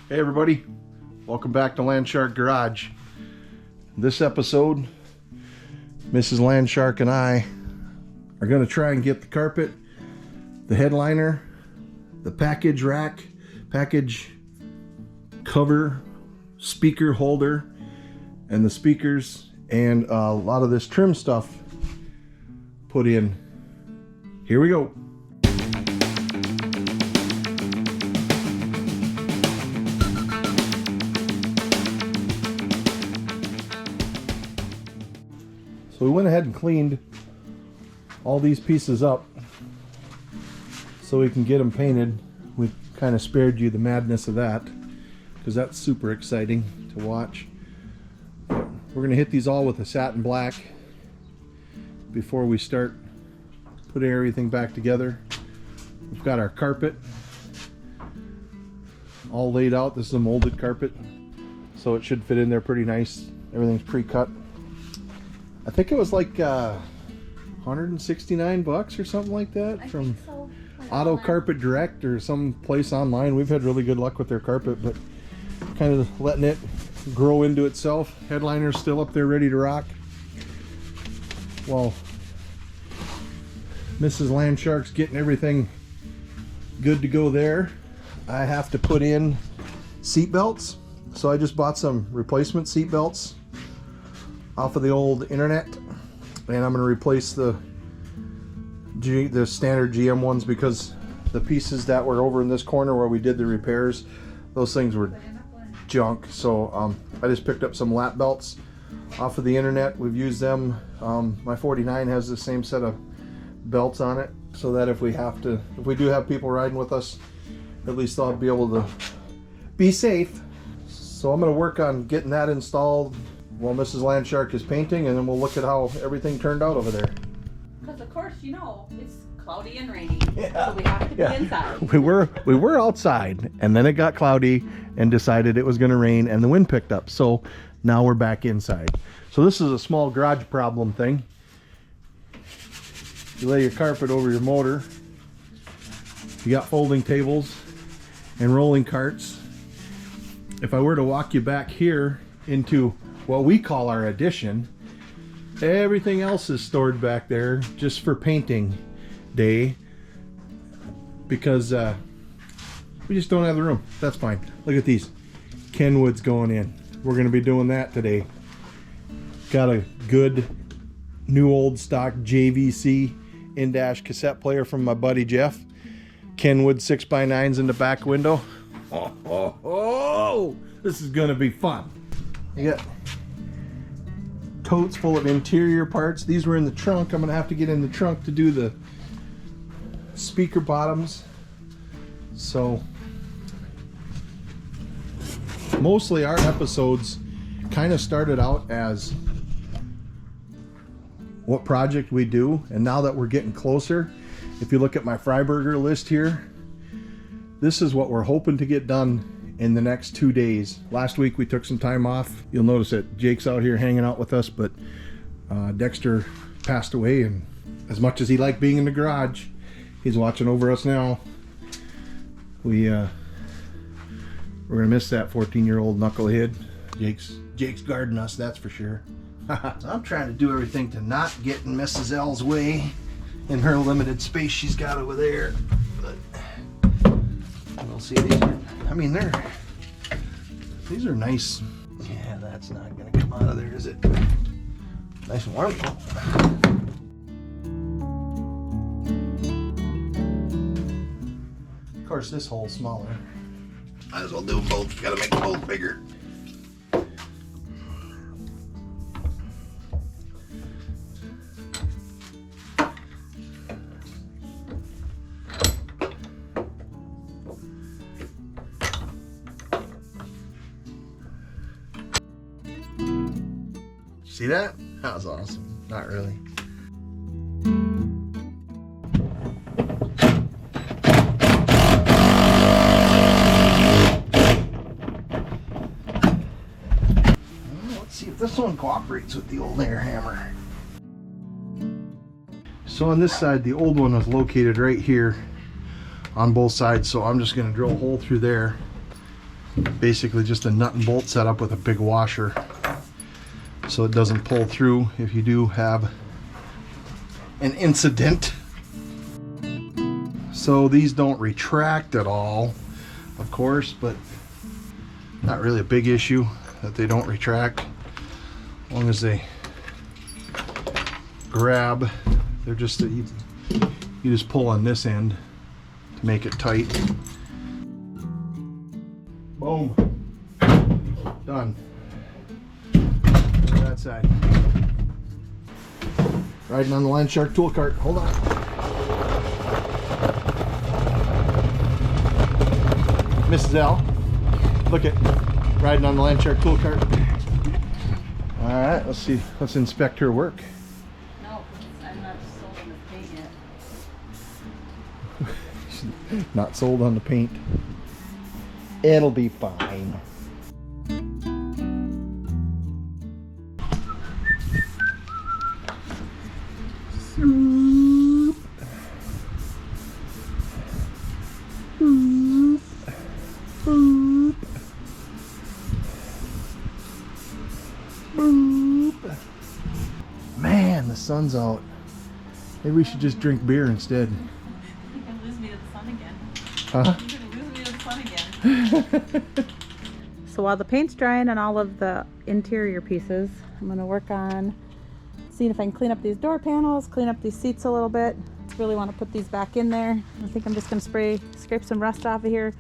Hey everybody, welcome back to Landshark Garage. This episode, Mrs. Landshark and I are going to try and get the carpet, the headliner, the package rack, package cover, speaker holder, and the speakers, and a lot of this trim stuff put in. Here we go. So we went ahead and cleaned all these pieces up so we can get them painted. We kind of spared you the madness of that because that's super exciting to watch. But we're going to hit these all with a satin black before we start putting everything back together. We've got our carpet all laid out. This is a molded carpet, so it should fit in there pretty nice. Everything's pre-cut. I think it was like 169 bucks or something like that from Auto Carpet Direct or some place online. We've had really good luck with their carpet, but kind of letting it grow into itself. Headliner's still up there ready to rock. Well, Mrs. Landshark's getting everything good to go there. I have to put in seat belts, so I just bought some replacement seat belts off of the old internet, and I'm going to replace the standard GM ones because the pieces that were over in this corner where we did the repairs, those things were junk. So I just picked up some lap belts off of the internet. We've used them. My 49 has the same set of belts on it, so that if we do have people riding with us, at least I'll be able to be safe. So I'm going to work on getting that installed while Mrs. Landshark is painting, and then we'll look at how everything turned out over there. Because of course, you know, it's cloudy and rainy, so we have to be inside. We were outside, and then it got cloudy and decided it was going to rain, and the wind picked up. So now we're back inside. So this is a small garage problem thing. You lay your carpet over your motor. You got folding tables and rolling carts. If I were to walk you back here into what we call our addition, everything else is stored back there just for painting day because we just don't have the room. That's fine. Look at these Kenwoods going in. We're going to be doing that today. Got a good new old stock JVC in-dash cassette player from my buddy Jeff. Kenwood 6x9s in the back window. Oh, this is going to be fun. You got totes full of interior parts. These were in the trunk. I'm gonna have to get in the trunk to do the speaker bottoms. So mostly our episodes kind of started out as what project we do, and now that we're getting closer, if you look at my Freiburger list here, this is what we're hoping to get done in the next 2 days. Last week we took some time off. You'll notice that Jake's out here hanging out with us, but Dexter passed away, and as much as he liked being in the garage, he's watching over us now. We're gonna miss that 14-year-old knucklehead. Jake's guarding us, that's for sure. I'm trying to do everything to not get in Mrs. L's way in her limited space she's got over there, but we'll see. These are nice. Yeah, that's not gonna come out of there, is it? Nice and warm. Of course, this hole's smaller. Might as well do them both. Gotta make them both bigger. See that? That was awesome. Not really. Let's see if this one cooperates with the old air hammer. So on this side, the old one was located right here on both sides, so I'm just going to drill a hole through there basically just a nut and bolt setup with a big washer, so it doesn't pull through if you do have an incident. So these don't retract at all, of course, but not really a big issue that they don't retract. As long as they grab, they're just you just pull on this end to make it tight. Boom. Done. That side. Riding on the Land Shark tool cart. Hold on. Mrs. L, look at riding on the Land Shark tool cart. All right, let's see. Let's inspect her work. No, I'm not sold on the paint yet. Not sold on the paint. It'll be fine. Man, the sun's out. Maybe we should just drink beer instead. You can lose me to the sun again. Huh? You can lose me to the sun again. So while the paint's drying on all of the interior pieces, I'm going to work on seeing if I can clean up these door panels, clean up these seats a little bit. Really want to put these back in there. I think I'm just going to scrape some rust off of here,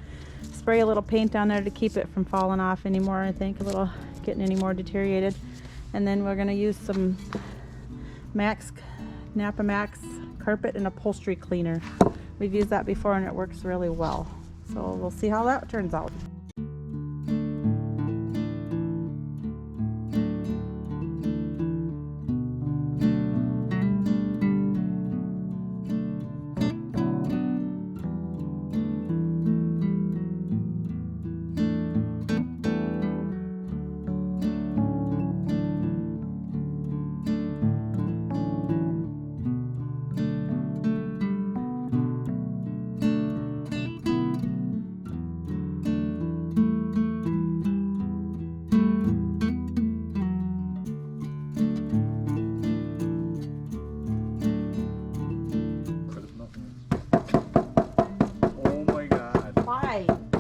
spray a little paint down there to keep it from falling off anymore. I think getting any more deteriorated. And then we're going to use some Napa Max carpet and upholstery cleaner. We've used that before and it works really well. So we'll see how that turns out.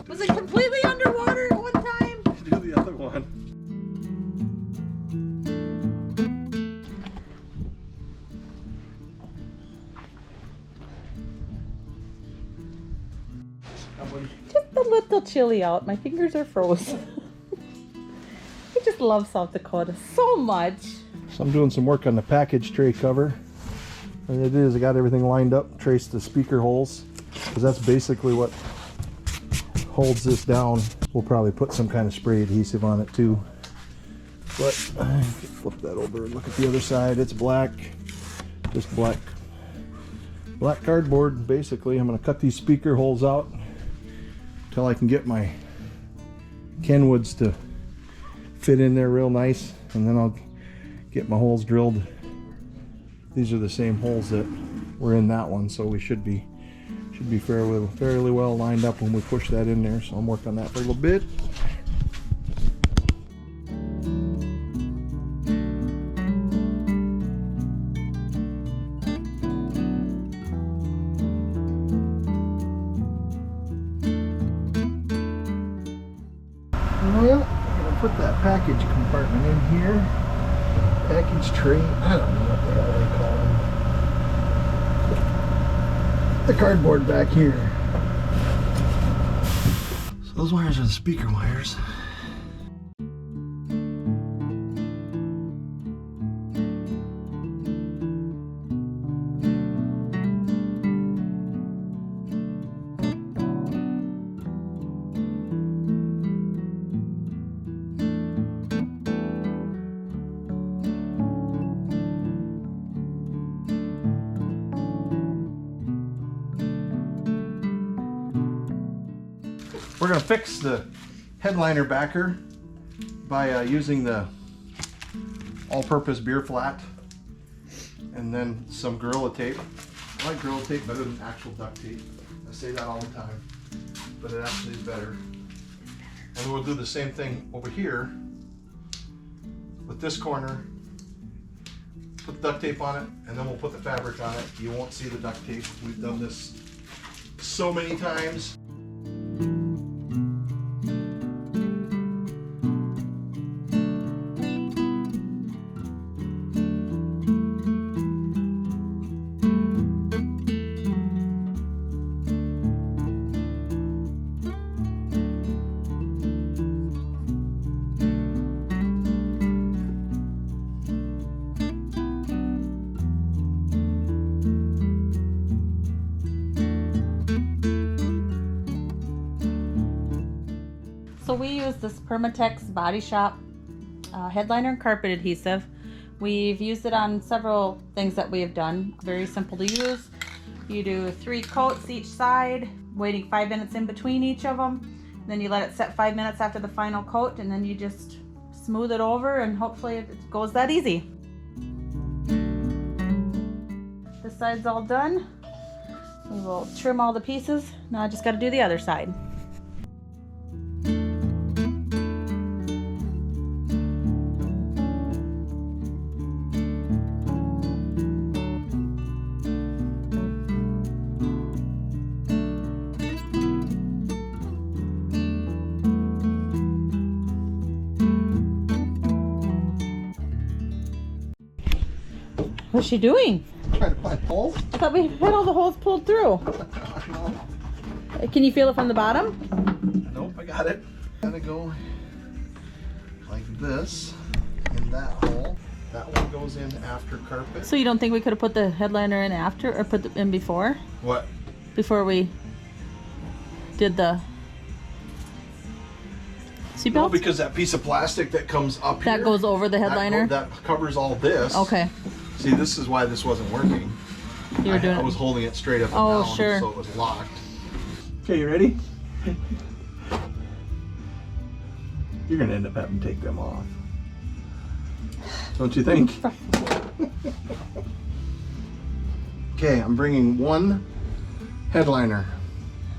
Was it completely underwater at one time? Do the other one. Just a little chilly out. My fingers are frozen. I just love South Dakota so much. So I'm doing some work on the package tray cover. And it is, I got everything lined up, traced the speaker holes, because that's basically what holds this down. We'll probably put some kind of spray adhesive on it too. But flip that over and look at the other side. It's black, just black cardboard basically. I'm going to cut these speaker holes out until I can get my Kenwoods to fit in there real nice, and then I'll get my holes drilled. These are the same holes that were in that one, so we should be fairly well lined up when we push that in there. So I'm working on that for a little bit. Well, I'm gonna put that package compartment in here. Package tray. I don't know what the hell they call them. The cardboard back here. So those wires are the speaker wires. We're going to fix the headliner backer by using the all-purpose beer flat and then some Gorilla Tape. I like Gorilla Tape better than actual duct tape. I say that all the time, but it actually is better. And And we'll do the same thing over here with this corner. Put the duct tape on it, and then we'll put the fabric on it. You won't see the duct tape. We've done this so many times. So we use this Permatex Body Shop headliner and carpet adhesive. We've used it on several things that we have done. Very simple to use. You do 3 coats each side, waiting 5 minutes in between each of them. Then you let it set 5 minutes after the final coat, and then you just smooth it over, and hopefully it goes that easy. This side's all done. We will trim all the pieces. Now I just got to do the other side. What's she doing? Trying to find holes? I thought we had all the holes pulled through. Can you feel it from the bottom? Nope, I got it. Gotta go like this in that hole. That one goes in after carpet. So you don't think we could have put the headliner in after, or put it in before? What? Before we did the seatbelt? No, because that piece of plastic that comes up here. That goes over the headliner? That covers all this. Okay. See, this is why this wasn't working. You were doing I it. was holding it straight up and Oh, down, sure. so it was locked. Okay, you ready? You're gonna end up having to take them off. Don't you think? Okay, I'm bringing one headliner.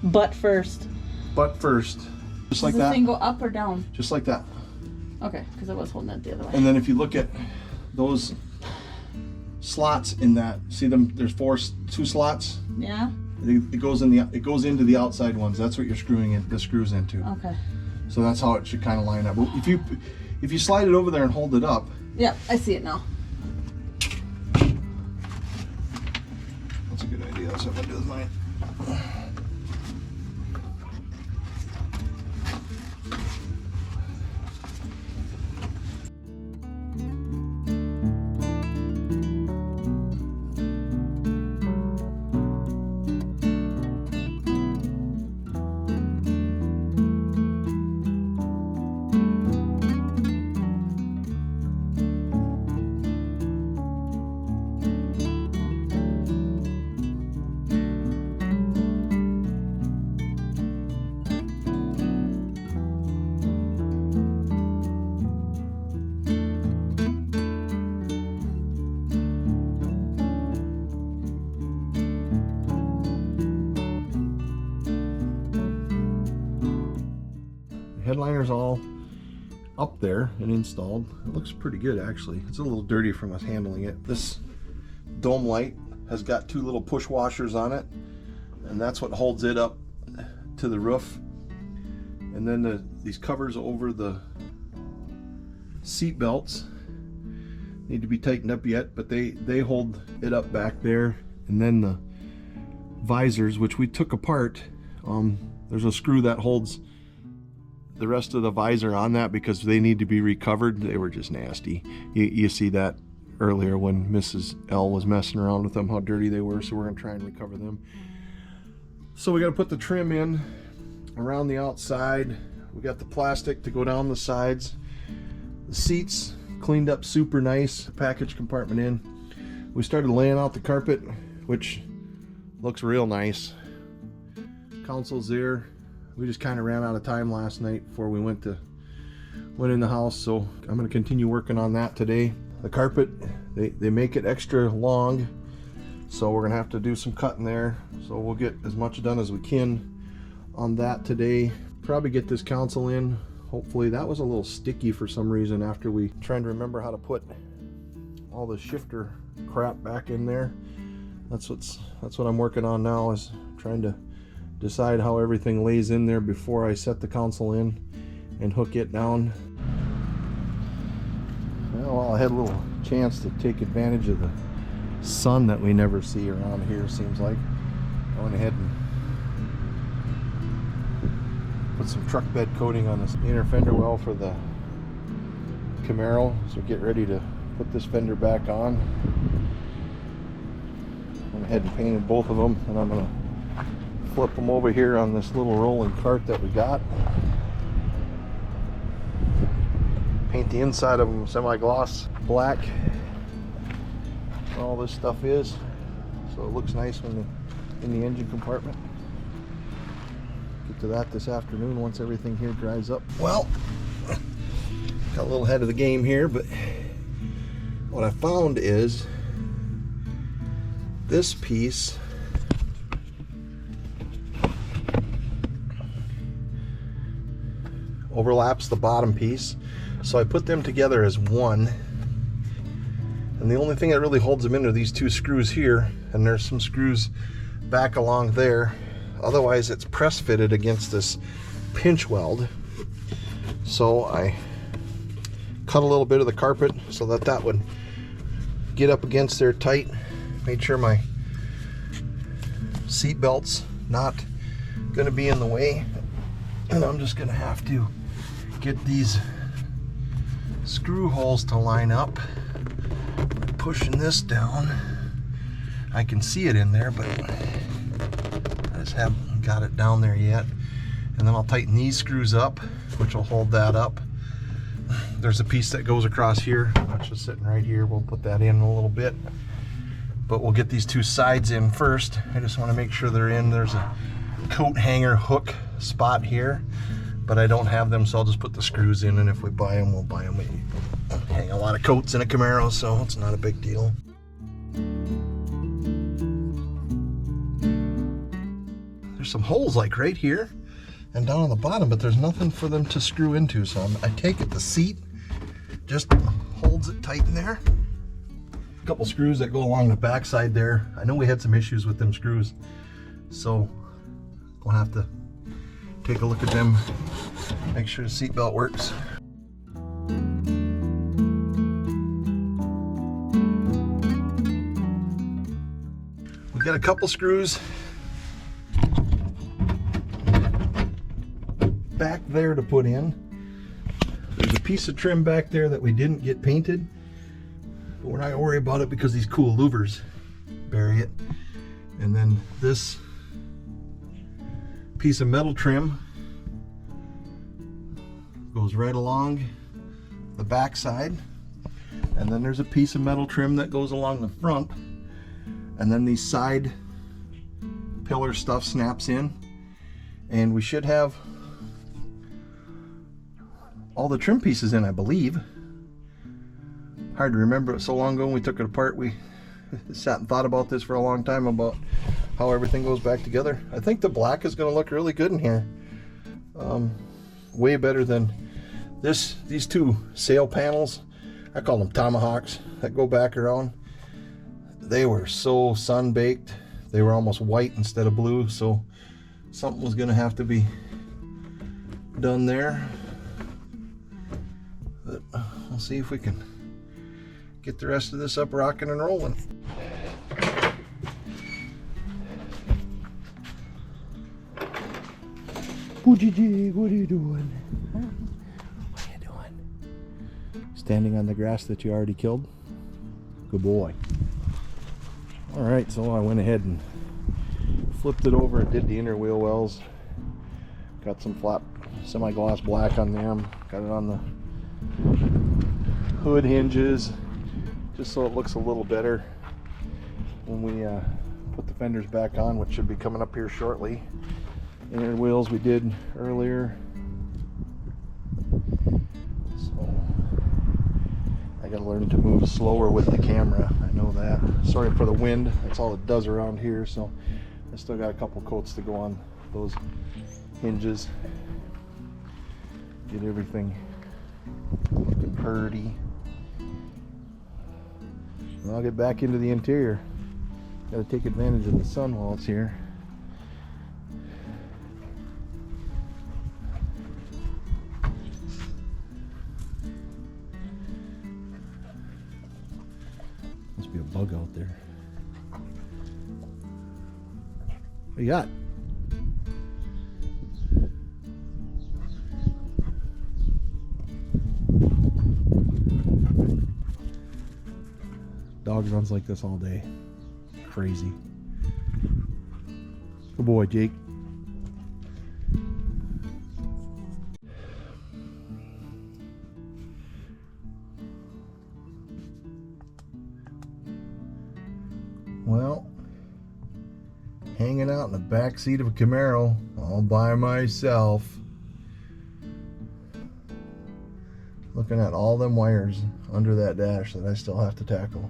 Butt first. Butt first. Just like Does that. this thing go up or down? Just like that. Okay, because I was holding it the other way. And then if you look at those slots in that, see them? There's 2 slots. Yeah? It goes into the outside ones. That's what you're screwing the screws into. Okay. So that's how it should kind of line up. But if you slide it over there and hold it up, Yep, I see it now. that's a good idea. That's what I'm gonna do with mine. Headliner's all up there and installed. It looks pretty good actually. It's a little dirty from us handling it. This dome light has got 2 little push washers on it, and that's what holds it up to the roof. And then these covers over the seat belts need to be tightened up yet, but they hold it up back there. And then the visors, which we took apart, there's a screw that holds the rest of the visor on that because they need to be recovered. They were just nasty. You see that earlier when Mrs. L was messing around with them, how dirty they were, so we're gonna try and recover them. So we gotta put the trim in around the outside. We got the plastic to go down the sides. The seats cleaned up super nice, package compartment in. We started laying out the carpet, which looks real nice. Console's there. We just kind of ran out of time last night before we went in the house, so I'm going to continue working on that today. The carpet, they make it extra long, so we're going to have to do some cutting there. So we'll get as much done as we can on that today. Probably get this console in Hopefully that was a little sticky for some reason after we trying to remember how to put all the shifter crap back in there. That's what I'm working on now, is trying to decide how everything lays in there before I set the console in and hook it down. Well, I had a little chance to take advantage of the sun that we never see around here, seems like. I went ahead and put some truck bed coating on this inner fender well for the Camaro, so get ready to put this fender back on. Went ahead and painted both of them, and I'm going to flip them over here on this little rolling cart that we got. Paint the inside of them semi-gloss black. All this stuff is, so it looks nice when in the engine compartment. Get to that this afternoon once everything here dries up. Well, got a little ahead of the game here, but what I found is this piece overlaps the bottom piece, so I put them together as one, and the only thing that really holds them in are these two screws here, and there's some screws back along there. Otherwise it's press fitted against this pinch weld, so I cut a little bit of the carpet so that would get up against there tight. Made sure my seat belt's not going to be in the way, and I'm just going to have to get these screw holes to line up. Pushing this down, I can see it in there, but I just haven't got it down there yet. And then I'll tighten these screws up, which will hold that up. There's a piece that goes across here, that's just sitting right here. We'll put that in a little bit, but we'll get these two sides in first. I just want to make sure they're in. There's a coat hanger hook spot here, but I don't have them, so I'll just put the screws in, and if we buy them, we'll buy them. We hang a lot of coats in a Camaro, so it's not a big deal. There's some holes like right here and down on the bottom, but there's nothing for them to screw into, so I take it the seat just holds it tight in there. A couple screws that go along the back side there. I know we had some issues with them screws, so we'll have to take a look at them, make sure the seat belt works. We got a couple screws back there to put in. There's a piece of trim back there that we didn't get painted, but we're not gonna worry about it because these cool louvers bury it. And then this piece of metal trim goes right along the back side, and then there's a piece of metal trim that goes along the front, and then these side pillar stuff snaps in, and we should have all the trim pieces in, I believe. Hard to remember, it was so long ago when we took it apart. We sat and thought about this for a long time about how everything goes back together. I think the black is going to look really good in here. Way better than these two sail panels. I call them tomahawks that go back around. They were so sun-baked. They were almost white instead of blue, so something was going to have to be done there. But we'll see if we can get the rest of this up rocking and rolling. Poochie, what are you doing? What are you doing? Standing on the grass that you already killed? Good boy. Alright, so I went ahead and flipped it over and did the inner wheel wells. Got some flat semi-gloss black on them. Got it on the hood hinges, just so it looks a little better when we put the fenders back on, which should be coming up here shortly. Inner wheels we did earlier. So I gotta learn to move slower with the camera, I know that. Sorry for the wind, that's all it does around here, so I still got a couple coats to go on those hinges. Get everything looking pretty. And I'll get back into the interior. Got to take advantage of the sun while it's here. Must be a bug out there. What you got? Dog runs like this all day. Crazy. Good boy, Jake. Well, hanging out in the back seat of a Camaro all by myself, looking at all them wires under that dash that I still have to tackle.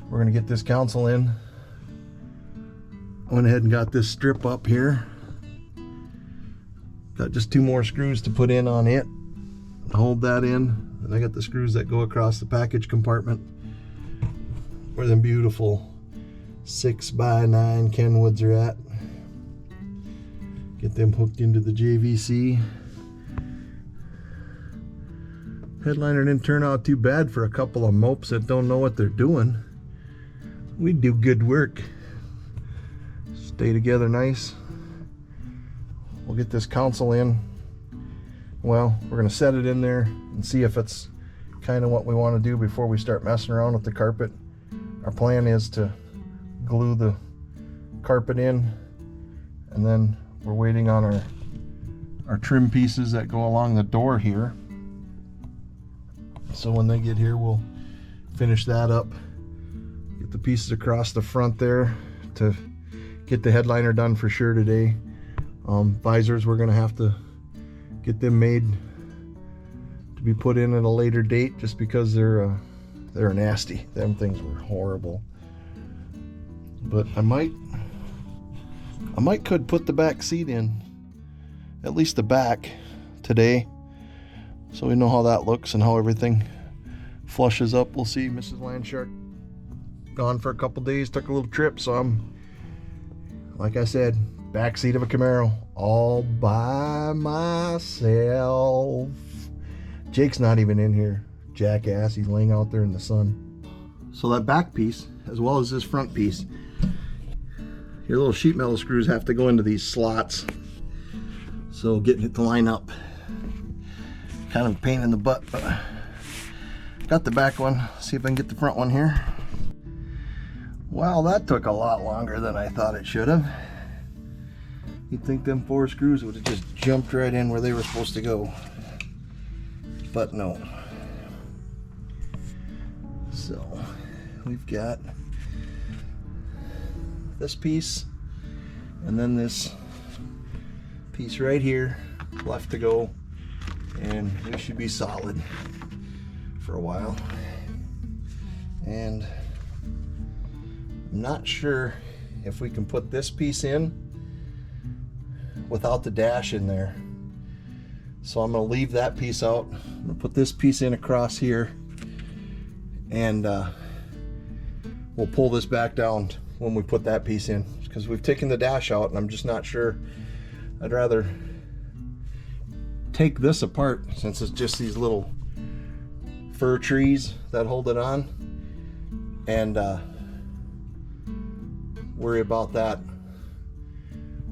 We're gonna get this console in. I went ahead and got this strip up here. Got just 2 more screws to put in on it. Hold that in. And I got the screws that go across the package compartment where them beautiful 6x9 Kenwoods are at. Get them hooked into the JVC. Headliner didn't turn out too bad for a couple of mopes that don't know what they're doing. We do good work. Stay together nice. We'll get this console in. Well, we're gonna set it in there and see if it's kind of what we want to do before we start messing around with the carpet. Our plan is to glue the carpet in, and then we're waiting on our trim pieces that go along the door here. So when they get here, we'll finish that up. Get the pieces across the front there to get the headliner done for sure today. Visors, we're gonna have to get them made to be put in at a later date, just because they're nasty. Them things were horrible. But I might could put the back seat in, at least the back, today, so we know how that looks and how everything flushes up. We'll see. Mrs. Landshark gone for a couple days, took a little trip, so I'm, like I said, back seat of a Camaro all by myself. Jake's not even in here, jackass. He's laying out there in the sun. So that back piece, as well as this front piece, your little sheet metal screws have to go into these slots. So getting it to line up, kind of a pain in the butt, but got the back one. See if I can get the front one here. Wow, that took a lot longer than I thought it should have. You'd think them 4 screws would have just jumped right in where they were supposed to go, but no. So we've got this piece and then this piece right here left to go, and we should be solid for a while. And I'm not sure if we can put this piece in without the dash in there, so I'm going to leave that piece out. I'm going to put this piece in across here, and we'll pull this back down when we put that piece in, because we've taken the dash out and I'm just not sure. I'd rather take this apart, since it's just these little fir trees that hold it on, and worry about that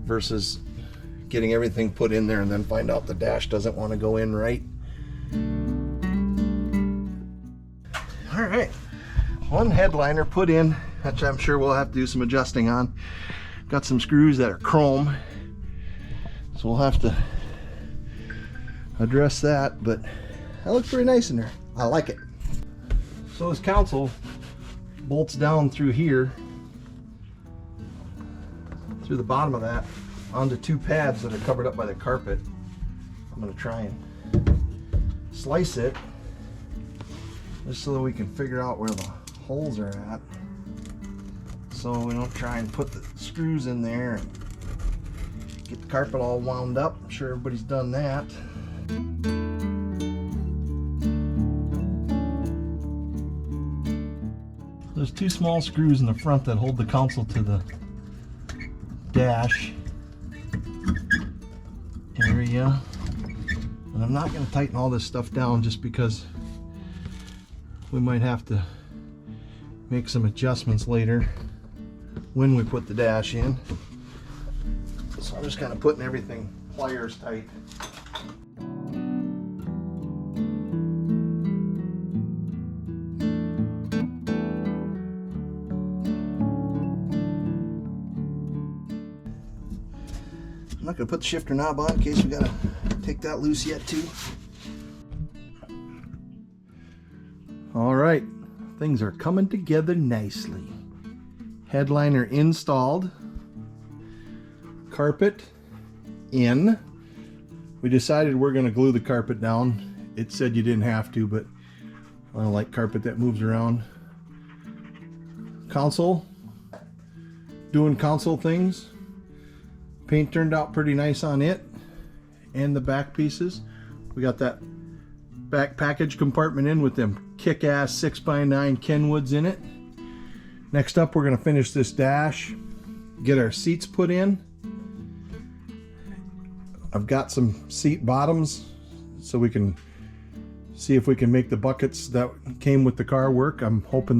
versus getting everything put in there and then find out the dash doesn't want to go in right. All right, one headliner put in, which I'm sure we'll have to do some adjusting on. Got some screws that are chrome, so we'll have to address that, but that looks pretty nice in there. I like it. So this console bolts down through here, through the bottom of that, onto 2 pads that are covered up by the carpet. I'm going to try and slice it just so that we can figure out where the holes are at, so we don't try and put the screws in there and get the carpet all wound up. I'm sure everybody's done that. There's two small screws in the front that hold the console to the dash. There we go. And I'm not going to tighten all this stuff down just because we might have to make some adjustments later when we put the dash in. So I'm just kind of putting everything pliers tight. I'm not going to put the shifter knob on in case we got to take that loose yet too. All right, things are coming together nicely. Headliner installed. Carpet in. We decided we're going to glue the carpet down. It said you didn't have to, but I don't like carpet that moves around. Console. Doing console things. Paint turned out pretty nice on it. And the back pieces. We got that back package compartment in with them kick-ass 6x9 Kenwoods in it. Next up, we're going to finish this dash. Get our seats put in. I've got some seat bottoms so we can see if we can make the buckets that came with the car work. I'm hoping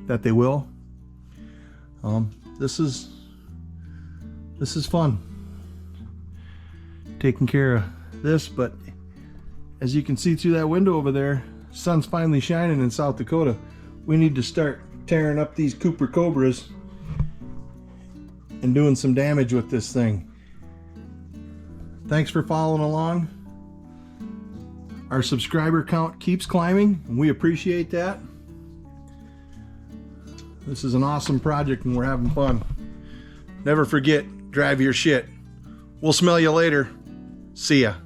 that they will. This is fun, taking care of this, but as you can see through that window over there, sun's finally shining in South Dakota. We need to start tearing up these Cooper Cobras and doing some damage with this thing. Thanks for following along. Our subscriber count keeps climbing, and we appreciate that. This is an awesome project and we're having fun. Never forget, drive your shit. We'll smell you later. See ya.